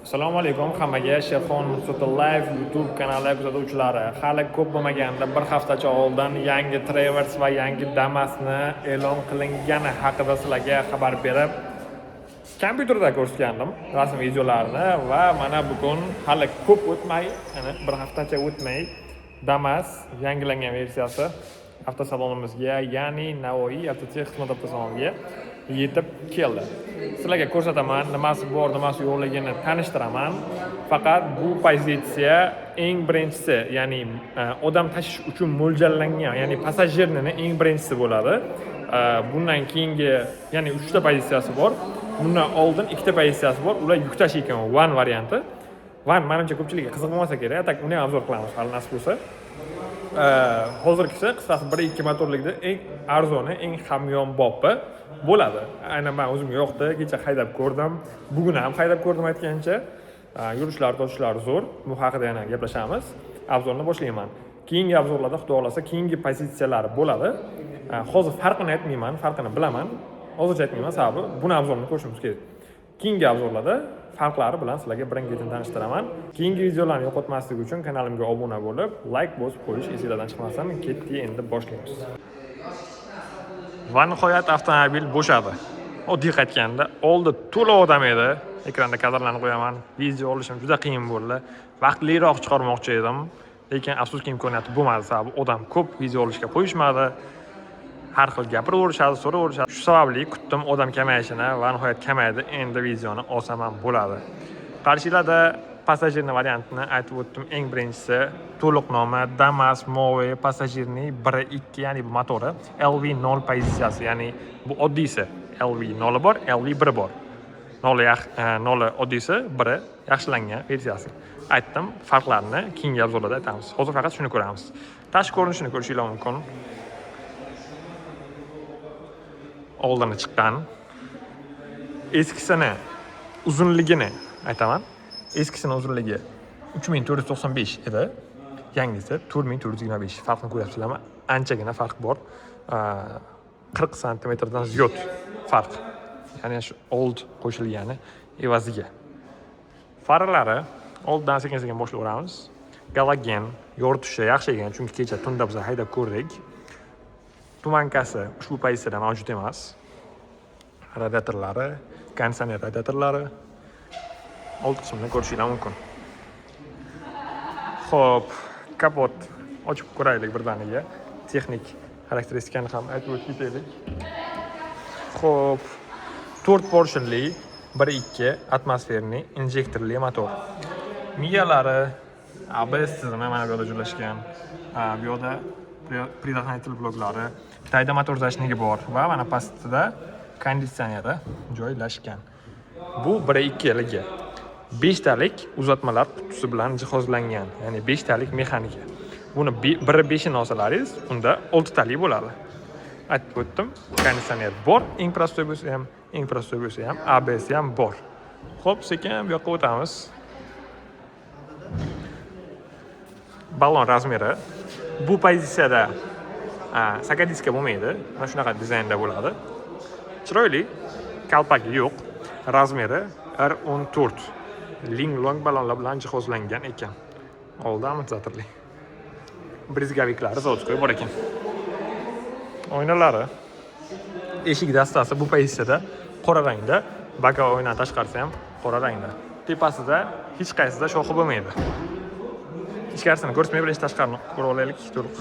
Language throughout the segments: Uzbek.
Assalomu alaykum hammaga. Sherxon Mustaqillayev YouTube kanali kuzatuvchilari. Hali ko'p bo'lmaganda bir haftacha oldin yangi Traverse va yangi Damas'ni e'lon qilingani haqida sizlarga xabar berib, kompyuterda ko'rsatgandim rasm videolarini va mana bugun hali ko'p o'tmay, ya'ni bir haftacha o'tmay Damas yangilangan versiyasi avtosalonimizga, ya'ni Navoiy avtotexnika xizmat avtosaloniga yetib keldi. Sizlarga ko'rsataman, nimasi bor, nimasi yo'qligini tanishtiraman. Faqat bu pozitsiya eng birinchisi, ya'ni odam tashish uchun mo'ljallangan, ya'ni passajirning eng birinchisi bo'ladi. Bundan keyingi, ya'ni 3 ta pozitsiyasi bor. Bundan oldin 2 ta pozitsiyasi bor. Ular yuk tashish ekan, van varianti. Van menimcha ko'pchilikka qiziq bo'lmasa kerak, tak uni ham obzor qilamiz, hali nasib bo'lsa. Hozirgisi qisqasi 1.2 motorlikda eng arzoni, eng hamyonbopi bo'ladi. Aynan men o'zimga yoqdi, kecha haydab ko'rdim. Bugun ham haydab ko'rdim aytgancha. Yurishlari, toshishlari zo'r. Bu haqida yana gaplashamiz. Obzorni boshlayman. Keyingi obzorlarda xudo xolasa keyingi pozitsiyalari bo'ladi. Hozir farqini aytmayman, farqini bilaman. Hozircha aytmayman, sababi buni obzorni ko'rishimiz kerak. Keyingi obzorlarda farqlari bilan sizlarga birin-ketin tanishtiraman. Keyingi videolarni yo'qotmaslik uchun kanalimga obuna bo'lib, like bosib qo'yish esingizdan chiqmasin. Ketdi, endi boshlaymiz. Va nihoyat avtomobil bo'shadi. Oddiy aytganda, oldi to'la odam edi. Ekranda kadrlarni qo'yaman. Video olishim juda qiyin bo'ldi. Vaqtliroq chiqarmoqchi edim, lekin afsuski imkoniyati bo'lmadi, sababi odam ko'p video olishga qo'yishmadi. Har xil gapiraverishadi, so'raverishadi. Shu sababli kutdim odam kamayishini va nihoyat kamaydi. Endi videoni olsam ham bo'ladi. Qarshilarda passajirni variantini aytib o'tdim. Eng birinchisi to'liq nomi Damas Move passajirning 1.2, ya'ni bu motori LV0 pozitsiyasi, ya'ni bu oddiysi. LV0 bor, LV1 bor. 0 oddiysi, 1 yaxshilangan versiyasi. Aytdim, farqlarini keyingi obzorlarda aytamiz. Hozir faqat shuni ko'ramiz. Tashqi ko'rinishini ko'rishingiz mumkin. Oldini chiqqan. Eskisini uzunligini aytaman. Eskisini uzunligi 3495 edi. Yangisi 4425. Farqni ko'ryapsizlarmi? Anchagina farq bor. 40 santimetrdan ziyod farq. Ya'ni shu old qo'shilgani evaziga. Faralari olddan sekin-sekin boshlayveramiz. Galogen yoritishi yaxshi ekan, chunki kecha tunda biz haydab ko'rdik. Tumankasi ushbu pozitsiyada mavjud emas. Radiatorlari, konditsioner radiatorlari old qismini ko'rishingiz mumkin. Xo'p, kapot ochib ko'raylik birdaniga. Texnik xarakteristikani ham aytib o'taylik. Xo'p, 4 portionli 1.2 atmosferli injektorli motor. Miyalari ABS tizimi mana bu yerda joylashgan. Bu yerda предохранитель bloklari, tayda motor zashnigi bor va mana pastida konditsioneri joylashgan. Bu 1.2ligi 5 talik uzatmalar qutisi bilan jihozlangan, ya'ni 5 talik mexanika. Buni 1.5 ni olsalaringiz, unda 6 talik bo'ladi. Aytib o'tdim, konditsioner bor, eng prostoy bo'lsa ham, ABS ham bor. Xo'p, sekin bu yoqqa o'tamiz. Ballon razmeri bu pozitsiyada sakadiska bo'lmaydi. Mana shunaqa dizaynda bo'ladi. Chiroyli, kalpagi yo'q. Razmeri R14. Long ballonlar bilan jihozlangan ekan. Oldi amortizatorli. Brizgaviklari zavodskoy bor ekan. Oynalari, eshik dastasi bu pozitsiyada qora rangda, baka oyna tashqarisi ham qora rangda. Tepasida hech qaysida shoxi bo'lmaydi. Ichkarisini ko'rsatmay birinchi tashqarini ko'rib olaylik to'liq.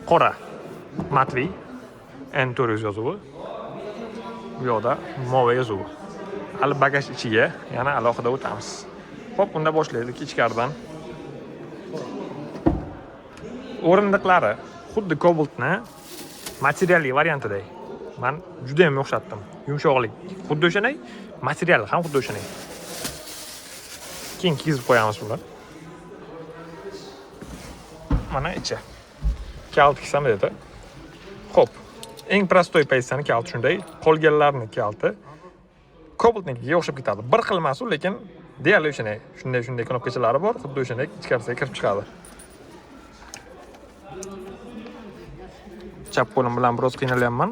Qora matviy N400 yozuvi. Bu yoqda Move yozuvi. Hali bagaj ichiga yana alohida o'tamiz. Xo'p, unda boshlaylik ichkaridan. O'rindiqlari xuddi Cobalt'ni materialli variantidek. Men juda ham o'xshatdim. Yumshoqlik xuddi o'shanday, material ham xuddi o'shanday. Keyin kiyizib qo'yamiz bular. Mana ichi. Kalt qilsam edi. Xo'p, eng prostoy pozitsiyani kalt shunday, qolganlarning kalti Cobalt'nikiga o'xshab ketadi. Bir xil emas, lekin deyarli o'shanday. Shunday knopkachalari bor, xuddi o'shanday ichkarisiga kirib chiqadi. chap qo'lim bilan biroz qiynalyapman.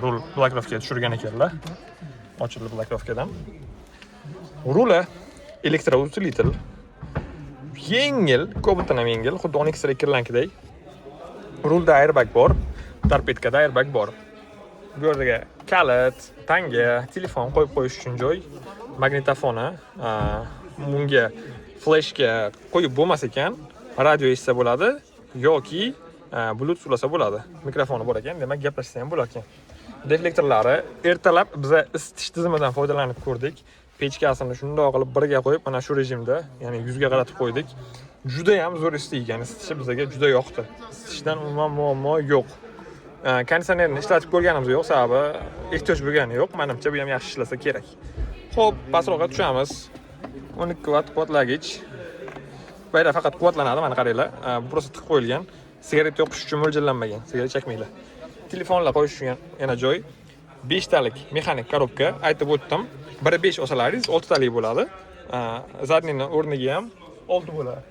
Rul blokировкаga tushirgan ekanlar. Ochildi blokировкаdan. Ruli elektrousilitel. Yengil, ko'pdan ham yengil, xuddi 12 kirlankidek. Rulda airbag bor, torpedkada airbag bor. Bu yerga kalit, tanga, telefon qo'yib qo'yish uchun joy, magnitofoni, bunga flashga qo'yib bo'lmas ekan, radio eshitsa bo'ladi yoki bluetooth ulasa bo'ladi. Mikrofoni bor ekan, demak gaplashsa ham bo'lar ekan. Deflektorlari ertalab biz isitish tizimidan foydalanib ko'rdik. Pechkasini shunday qilib birga qo'yib, mana shu rejimda, ya'ni 100 ga qaratib qo'ydik. Juda ham zo'r isitgan, isitishi bizga juda yoqdi. Isitishdan umuman muammo yo'q. Konditsionerni ishlatib ko'rganimiz yo'q, sababi ehtiyoj bo'lgani yo'q. Menimcha bu ham yaxshi ishlasa kerak. Xo'p, pastroqqa tushamiz. 12 vatt quvvatlagich. Bu yerda faqat quvvatlanadi, mana qaranglar. Bu prosta tiqib qo'yilgan. Sigaret yoqish uchun mo'ljallanmagan. Sigaret chekmaylar. Telefonlar qo'yish uchun yana joy. 5 talik mexanik korobka, aytib o'tdim. 1.5 olsalaringiz 6 talik bo'ladi. Zadniyning o'rniga ham 6 bo'ladi.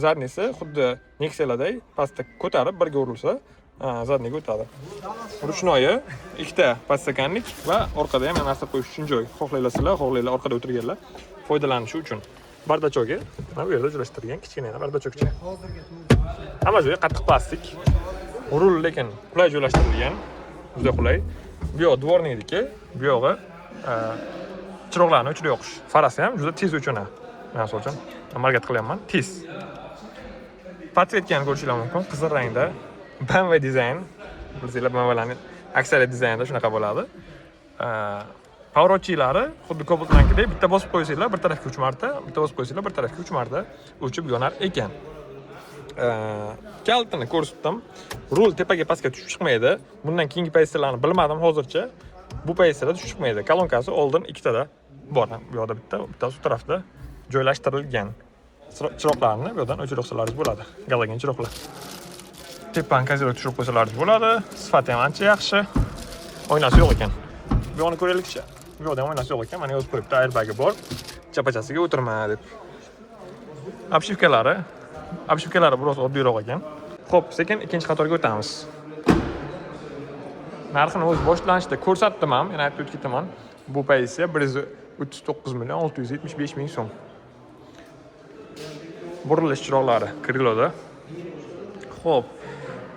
Zadniysi xuddi Nexia'larday pastga ko'tarib birga urilsa, zadniga o'tadi. Ruchnoyi, ikkita podstakanlik va orqada ham narsa qo'yish uchun joy. Xohlaylasizlar, xohlaylar orqada o'tirganlar foydalanishi uchun. Bardachogi mana bu yerda joylashtirilgan kichkina bardachokcha. Hamma joyi qattiq plastik. Rul lekin qulay joylashtirilgan. Juda qulay. Bu yoq dvornikniki, bu yog'i chiroqlarni o'chirib yoqish. Farasi ham juda tez o'chadi. Men uchun amaliyat qilyapman, tez. Patvetgan ko'rishingiz mumkin, qizil rangda. BMW dizayn. Bizlar BMWlarning aksariyat dizaynida shunaqa bo'ladi. Powerchilari xuddi Cobalt'nikidek bitta bosib qo'ysanglar, bir tarafga 3 marta, bitta bosib qo'ysanglar, bir tarafga 3 marta o'chib yonar ekan. Kalitini ko'rsatdim. Rul tepaga pastga tushib chiqmaydi. Bundan keyingi pozitsiyalarni bilmadim hozircha. Bu pozitsiyada tushib chiqmaydi. Kolonkasi oldin ikkitada bor. Bu yoqda bitta, bittasi bu tarafda joylashtirilgan. Chiroqlarni bu yerdan o'chirib qo'ysalaringiz bo'ladi. Galogen chiroqlar. Tepan kaziroq tushirib qo'ysalaringiz bo'ladi. Sifati ham ancha yaxshi. Oynasi yo'q ekan. Bu yoqni ko'raylikchi. Bu yoqda oynasi yo'q ekan. Mana yozib qo'yibdi, airbagi bor. Chapachasiga o'tirma deb. Obshivkalari biroz oddiyroq ekan. Xo'p, sekin ikkinchi qatorga o'tamiz. Narxini o'z boshlanishida ko'rsatdim ham, yana aytib ketaman. Bu pozitsiya 139.675.000 so'm. Burilish chiroqlari kriloda. Xo'p,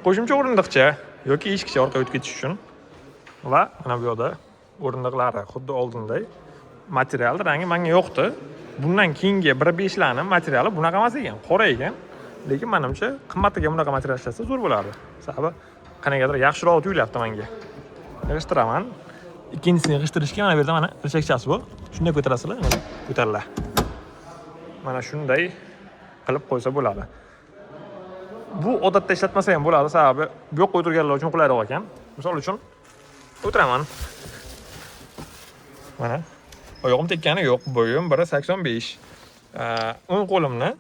qo'shimcha o'rindiqcha yoki eshikcha orqaga o'tib ketish uchun va mana bu yoqda o'rindiqlari xuddi oldinday. Material rangi menga yoqdi. Bundan keyingi 1.5 larning materiali bunaqa emas ekan, qora ekan. Lekin menimcha qimmatga bunaqa material ishlasa zo'r bo'lardi. Sababi qanaqadir yaxshiroq tuyulyapti menga. Yig'ishtiraman. Ikkinchisini yig'ishtirishga mana bu yerda mana ilchakchasi bor. Shunday ko'tarasizlar, mana ko'tarilar. Mana shunday qilib qo'ysa bo'ladi. Bu odatda ishlatmasa ham bo'ladi, sababi bu yoqqa o'tirganlar uchun qulayroq ekan. Misol uchun o'tiraman. Mana oyog'im tekkani yo'q, bo'yim 1.85. O'ng qo'limni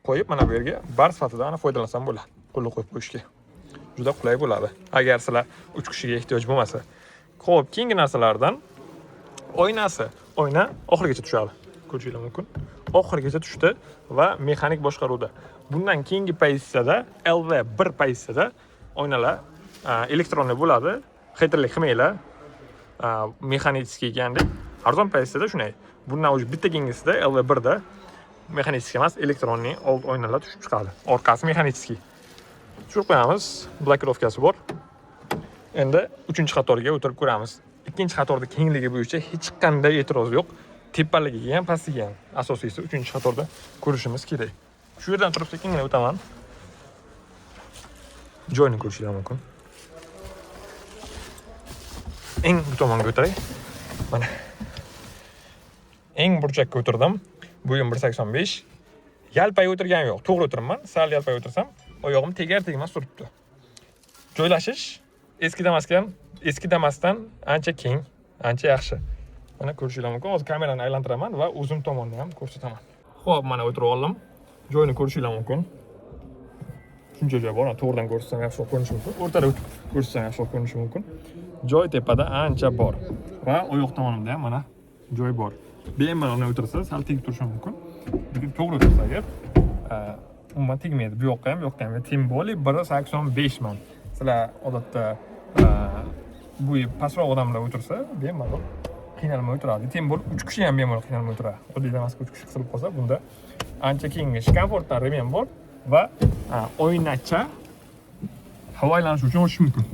qo'yib mana bu yerga bar sifatida ana foydalansam bo'ladi. Qo'lni qo'yib qo'yishga. Juda qulay bo'ladi. Agar sizlar 3 kishiga ehtiyoj bo'lmasa. Xo'p, keyingi narsalardan oynasi. Oyna oxirigacha tushadi. Ko'rishingiz mumkin. Oxirigacha tushdi va mexanik boshqaruvda. Bundan keyingi pozitsiyada LV1 pozitsiyada oynalar elektronli bo'ladi. Xatirlik qilmanglar. Mexanический ekandek. Arzon pozitsiyada shunday. Bundan o'zi bitta kengisida LV1 da mexanический emas, elektronli old oynalar tushib chiqadi. Orqasi mexanический. Tushirib qo'yamiz. Blokirovkasi bor. Endi 3-qatorga o'tirib ko'ramiz. 2-qatorda kengligi bo'yicha hech qanday e'tiroz yo'q. Tepaligiga ham, pastiga ham. Asosiysi 3-qatorda ko'rishimiz kerak. Shu yerdan turib sekingina o'taman. Joyni ko'rishingiz mumkin. Eng bu tomonga o'tiray. Mana. Eng burchakka o'tirdim. Bo'yim 1.85. Yalpay o'tirgan yo'q. To'g'ri o'tiribman. Sal yalpay o'tirsam, oyog'im tegar-tegmas turibdi. Joylashish eski Damas'dan ancha keng, ancha yaxshi. Mana ko'rishingiz mumkin. Hozir kamerani aylantiraman va o'zim tomonni ham ko'rsataman. Xo'p, mana o'tirib oldim. Joyni ko'rishingiz mumkin. Shuncha joy bor, to'g'ridan ko'rsam yaxshiroq ko'rinishi mumkin. O'rtada ko'rsam yaxshiroq ko'rinishi mumkin. Joy tepada ancha bor va oyoq tomonimda ham mana joy bor. Bemalol o'tirsa, sal tegib turishi mumkin. Lekin to'g'ri o'tirsa agar umuman tegmaydi. Bu yoqqa ham, bu yoqqa ham. Tем более 1.85 man. Sizlar odatda bu pastroq odamlar o'tirsa, bemalol qiynalmay o'tiradi. Tем более 3 kishi ham bemalol qiynalmay o'tiradi. Oddiy Damas'ga 3 kishi qilib qolsa, bunda ancha kengash, komfortdan remen bor va oynacha havo aylanishi uchun ochish mumkin.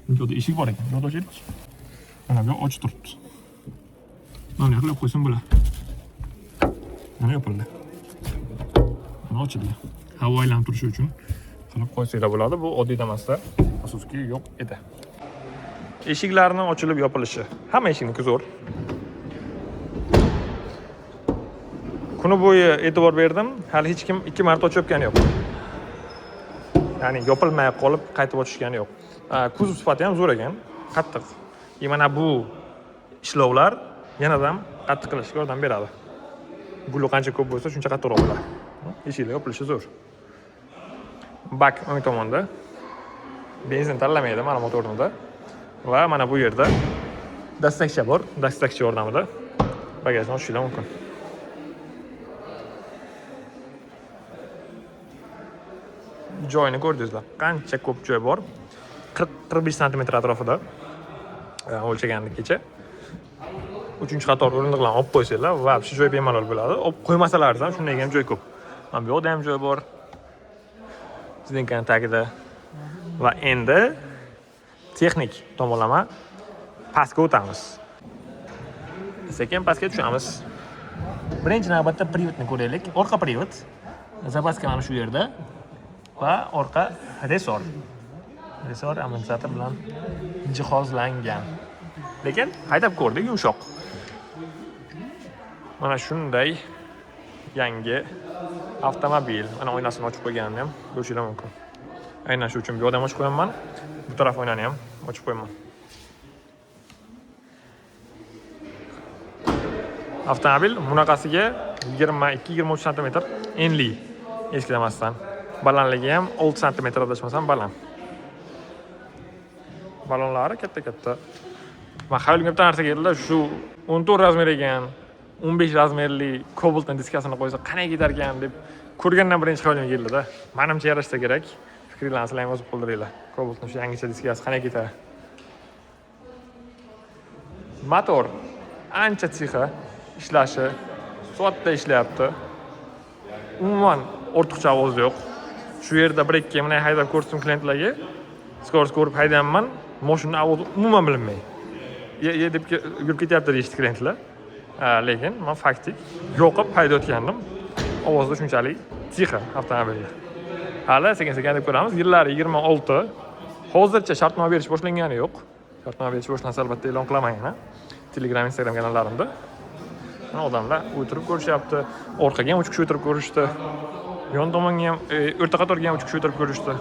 Bu yerda eshik bor ekan. Bu yerda ochaylik. Mana bu ochib turibdi. Mana qilib qo'ysam bo'ladi. Mana yopildi. Mana ochildi. Havo aylanib turishi uchun qilib qo'ysanglar bo'ladi. Bu oddiy Damas'da asosiy yo'q edi. Eshiklarning ochilib yopilishi. Hamma eshikniki zo'r. Kuni bo'yi e'tibor berdim. Hali hech kim 2 marta ochib o'tgani yo'q. Ya'ni yopilmay qolib qaytib ochishgani yo'q. Kuzov sifati ham zo'r ekan. Qattiq. Mana bu ishlovlar yanada ham qattiq qilishga yordam beradi. Guli qancha ko'p bo'lsa, shuncha qattiqroq bo'ladi. Eshiklar yopilishi zo'r. Bak o'ng tomonda benzin tanlamaydi mana motor o'rnida. Va mana bu yerda dastakcha bor. Dastakcha yordamida bagajni ochishlar mumkin. Joyini ko'rdingizlar. Qancha ko'p joy bor. 40-45 sm atrofida o'lchaganligicha. 3-qator o'rindiqlarni olib qo'ysanglar va shu joy bemalol bo'ladi. Olib qo'ymasalaringiz ham shunday ham joy ko'p. Mana bu yerda ham joy bor. Zinkani tagida. Va endi texnik tomonlama pastga o'tamiz. Sekin pastga tushamiz. Birinchi navbatda privodni ko'raylik. Orqa privod. Zapaska mana shu yerda va orqa resor. Resor amortizator bilan jihozlangan. Lekin haydab ko'rdik, yumshoq. Mana shunday yangi avtomobil. Mana oynasini ochib qo'yganimni ham ko'rishingiz mumkin. Aynan shu uchun bu yerda ham ochib qo'yaman. Bu taraf oynani ham ochib qo'yaman. Avtomobil bunaqasiga 22-23 sm enli eski Damas'dan. Balandligi ham 6 sm adashmasam baland. Balonlari katta-katta. Men xayolimga bitta narsa keldi, shu 14 razmer ekan, 15 razmerli Cobalt'ning diskasini qo'ysa qanday ketar ekan deb ko'rgandan birinchi xayolimga keldi-da. Menimcha yarashsa kerak. Fikringizni yozib qoldiringlar. Cobalt'ning shu yangicha diskasi qanday ketadi? Motor ancha tsixa ishlashi, soatda ishlayapti. Umuman ortiqcha ovoz yo'q. Shu yerda 1-2 mana haydab ko'rsam klientlarga, skorost ko'rib haydayapman, mashina ovozi umuman bilinmaydi. Deb yurib ketyapti deyishdi klientlar. Lekin men faktik yo'qib haydayotgandim. Ovozda shunchalik tsixa avtomobilda. Hali sekin-sekin deb ko'ramiz. Yillari 26. Hozircha shartnoma berish boshlangani yo'q. Shartnoma berish boshlansa albatta e'lon qilaman yana. Telegram, Instagram kanallarimda. Mana odamlar o'tirib ko'rishyapti. Orqaga ham 3 kishi o'tirib ko'rishdi. Yon tomonga ham, o'rta qatorga ham 3 kishi o'tirib ko'rishdi.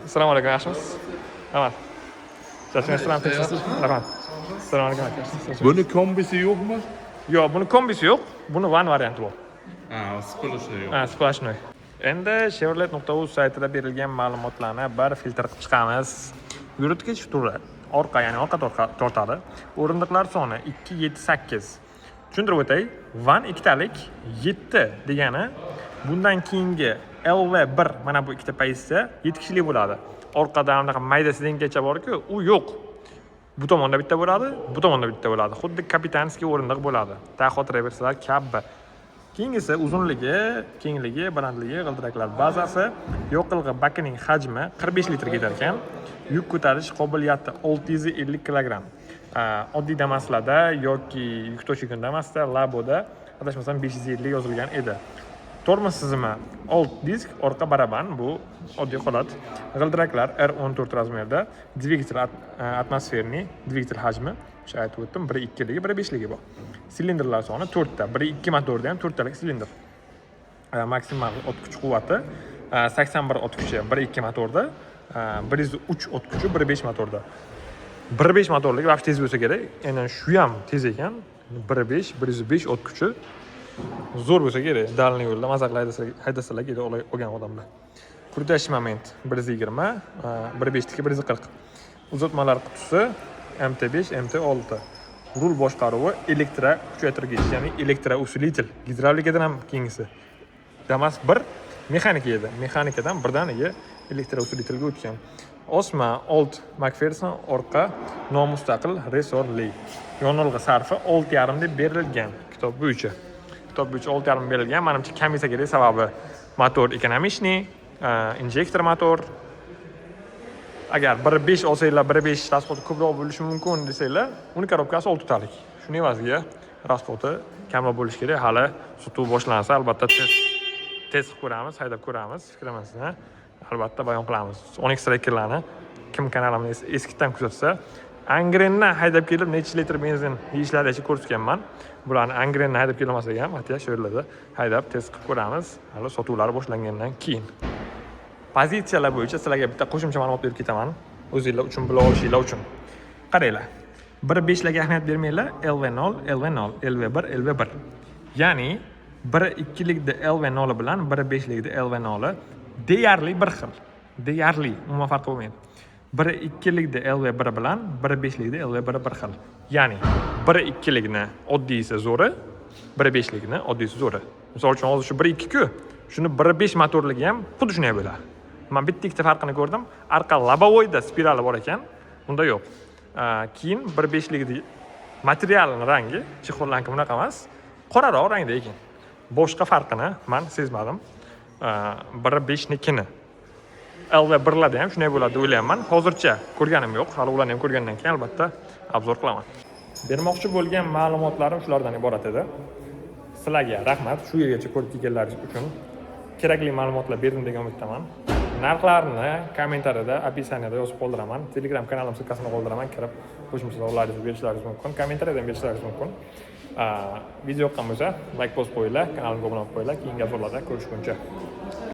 Assalomu alaykum, yaxshimisiz? Rahmat. Rahmat. Assalomu alaykum. Buni kombisi yo'qmi? Yo'q, buni kombisi yo'q. Buni van varianti bor. Splashnoy yo'q. Splashnoy. Endi Chevrolet.uz saytida berilgan ma'lumotlarni bir filtr qilib chiqamiz. Yuritgich turi orqa, ya'ni orqa tortadi. O'rindiqlar soni 278. Tushuntirib o'tay, van ikkitalik 7 degani bundan keyingi LV1 mana bu ikkita pozitsiya 7 kishilik bo'ladi. Orqada anaqa mayda sidengacha bor-ku, u yo'q. Bu tomonda bitta bo'ladi, bu tomonda bitta bo'ladi. Xuddi kapitanskiy o'rindiq bo'ladi. Taxot reversalar kabi. Keyingisi uzunligi, kengligi, balandligi, g'ildiraklar bazasi, yoqilg'i bakining hajmi 45 litr ketar ekan. Yuk ko'tarish qobiliyati 650 kg. Oddiy Damas'larda yoki yuk to'shgan Damas'da, Labo'da adashmasam 550 yozilgan edi. Tormoz tizimi old disk, orqa baraban, bu oddiy holat. G'ildiraklar R14 razmerda, dvigatel atmosferniy, dvigatel hajmi, o'sha aytib o'tdim, 1.2 ligi, 1.5 ligi bor. Silindrlar soni 4 ta, 1.2 motorda ham 4 talik silindr. Maksimal ot kuchi quvvati 81 ot kuchi 1.2 motorda, 103 ot kuchi 1.5 motorda. 1.5 motorlik vaqt tez bo'lsa kerak, aynan shu ham tez ekan. 1.5, 105 ot kuchi zo'r bo'lsa kerak. Dalni yo'lda mazaqli haydasalar kerak olgan odamlar. Kurtash moment 120, 1.5 tiki 140. Uzatmalar qutisi MT5, MT6. rul boshqaruvi elektro kuchaytirgich, ya'ni elektrousilitel. Gidravlikadan ham keyingisi. Damas 1 mexanika edi. Mexanikadan birdaniga elektrousilitelga o'tgan. Osma Old McPherson orqa nomustaqil resorli. Yonilg'i sarfi 6,5 deb berilgan kitob bo'yicha. Kitob bo'yicha 6,5 berilgan. Menimcha komissiya kerak, sababi motor ekonomishniy, injektor motor. Agar 1.5 olsanglar, 1.5 rasxodi ko'proq bo'lishi mumkin desanglar, uni korobkasi 6 talik. Shuning evaziga rasxodi kamroq bo'lishi kerak. Hali sotuv boshlansa, albatta test qilib ko'ramiz, haydab ko'ramiz, fikrimizni albatta bayon qilamiz. Onyx Tracker'larni kim kanalimni eskidan kuzatsa, Angrenni haydab kelib necha litr benzin yeyishlarini ko'rsatganman. Bularni Angrenni haydab kelmasak ham, hatto shu yerlarda haydab test qilib ko'ramiz. Hali sotuvlari boshlangandan keyin. Pozitsiyalar bo'yicha sizlarga bitta qo'shimcha ma'lumot berib ketaman. O'zingizlar uchun bila olishinglar uchun. Qaranglar. 1.5 larga ahamiyat bermanglar. LV0, LV0, LV1, LV1. Ya'ni 1.2 likda LV0 bilan 1.5 likda LV0 deyarli bir xil. Deyarli, umuman farqi bo'lmaydi. 1.2 likda LV1 bilan 1.5 likda LV1 bir xil. Ya'ni 1.2 likni oddiysi zo'ri, 1.5 likni oddiysi zo'ri. Misol uchun hozir shu 1.2 ku, shuni 1.5 motorligi ham xuddi shunday bo'ladi. Men bitta ikkita farqini ko'rdim. Arqa lobovoyda spirali bor ekan, unda yo'q. Keyin 1.5 ligida materialning rangi, chexollanki bunaqa emas, qoraroq rangda ekan. Boshqa farqini men sezmadim. 1.5 nikini LV1larda ham shunday bo'ladi deb o'ylayman. Hozircha ko'rganim yo'q. Hali ularni ham ko'rgandan keyin albatta obzor qilaman. Bermoqchi bo'lgan ma'lumotlarim shulardan iborat edi. Sizlarga rahmat shu yergacha ko'rib kelganlaringiz uchun. Kerakli ma'lumotlar berdim degan umiddaman. Narxlarni kommentariyada, opisaniyada yozib qoldiraman. Telegram kanalim silkasini qoldiraman. Kirib qo'shimcha savollaringizni berishlaringiz mumkin. Kommentariyadan berishlaringiz mumkin. Video yoqqan bo'lsa, like bosib qo'yinglar, kanalimga obuna bo'lib qo'yinglar. Keyingi obzorlarda ko'rishguncha.